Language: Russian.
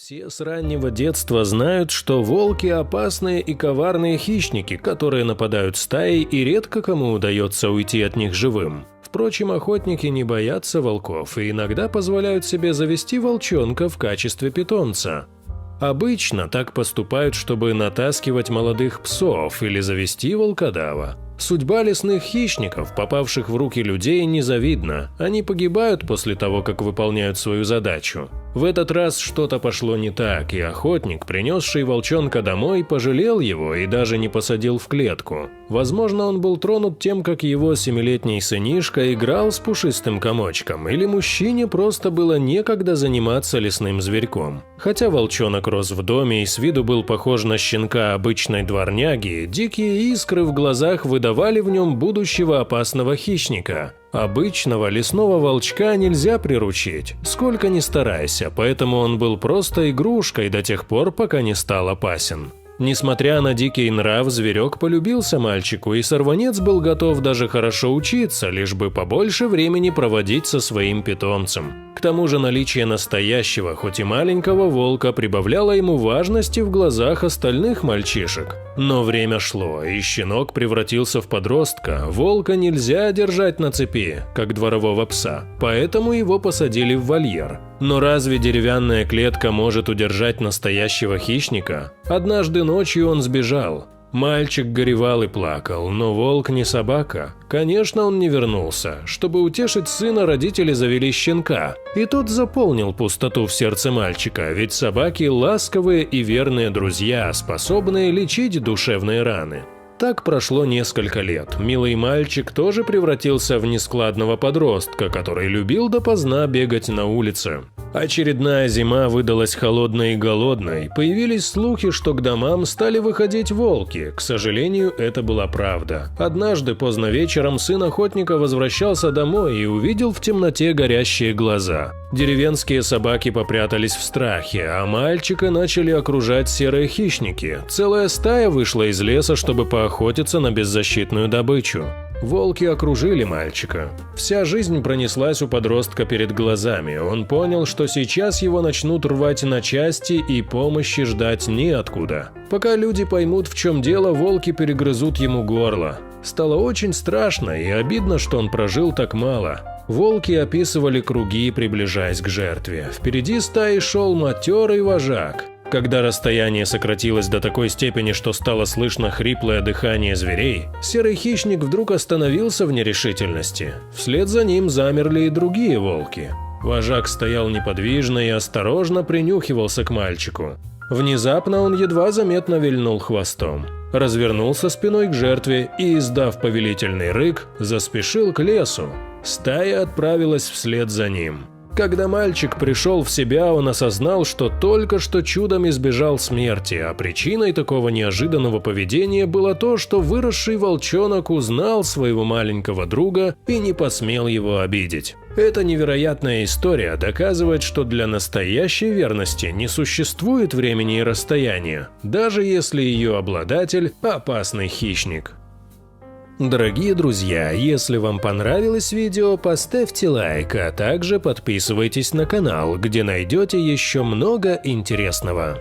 Все с раннего детства знают, что волки – опасные и коварные хищники, которые нападают стаей, и редко кому удается уйти от них живым. Впрочем, охотники не боятся волков и иногда позволяют себе завести волчонка в качестве питомца. Обычно так поступают, чтобы натаскивать молодых псов или завести волкодава. Судьба лесных хищников, попавших в руки людей, незавидна. Они погибают после того, как выполняют свою задачу. В этот раз что-то пошло не так, и охотник, принесший волчонка домой, пожалел его и даже не посадил в клетку. Возможно, он был тронут тем, как его 7-летний сынишка играл с пушистым комочком, или мужчине просто было некогда заниматься лесным зверьком. Хотя волчонок рос в доме и с виду был похож на щенка обычной дворняги, дикие искры в глазах выдавали в нем будущего опасного хищника. Обычного лесного волчка нельзя приручить, сколько ни старайся, поэтому он был просто игрушкой до тех пор, пока не стал опасен. Несмотря на дикий нрав, зверек полюбился мальчику, и сорванец был готов даже хорошо учиться, лишь бы побольше времени проводить со своим питомцем. К тому же наличие настоящего, хоть и маленького волка прибавляло ему важности в глазах остальных мальчишек. Но время шло, и щенок превратился в подростка. Волка нельзя держать на цепи, как дворового пса, поэтому его посадили в вольер. Но разве деревянная клетка может удержать настоящего хищника? Однажды ночью он сбежал. Мальчик горевал и плакал, но волк не собака. Конечно, он не вернулся. Чтобы утешить сына, родители завели щенка. И тот заполнил пустоту в сердце мальчика, ведь собаки – ласковые и верные друзья, способные лечить душевные раны. Так прошло несколько лет. Милый мальчик тоже превратился в нескладного подростка, который любил допоздна бегать на улице. Очередная зима выдалась холодной и голодной. Появились слухи, что к домам стали выходить волки. К сожалению, это была правда. Однажды поздно вечером сын охотника возвращался домой и увидел в темноте горящие глаза. Деревенские собаки попрятались в страхе, а мальчика начали окружать серые хищники. Целая стая вышла из леса, чтобы поохотиться на беззащитную добычу. Волки окружили мальчика. Вся жизнь пронеслась у подростка перед глазами. Он понял, что сейчас его начнут рвать на части и помощи ждать неоткуда. Пока люди поймут, в чем дело, волки перегрызут ему горло. Стало очень страшно и обидно, что он прожил так мало. Волки описывали круги, приближаясь к жертве. Впереди стаи шел матерый вожак. Когда расстояние сократилось до такой степени, что стало слышно хриплое дыхание зверей, серый хищник вдруг остановился в нерешительности. Вслед за ним замерли и другие волки. Вожак стоял неподвижно и осторожно принюхивался к мальчику. Внезапно он едва заметно вильнул хвостом, развернулся спиной к жертве и, издав повелительный рык, заспешил к лесу. Стая отправилась вслед за ним. Когда мальчик пришел в себя, он осознал, что только что чудом избежал смерти, а причиной такого неожиданного поведения было то, что выросший волчонок узнал своего маленького друга и не посмел его обидеть. Эта невероятная история доказывает, что для настоящей верности не существует времени и расстояния, даже если ее обладатель – опасный хищник. Дорогие друзья, если вам понравилось видео, поставьте лайк, а также подписывайтесь на канал, где найдете еще много интересного.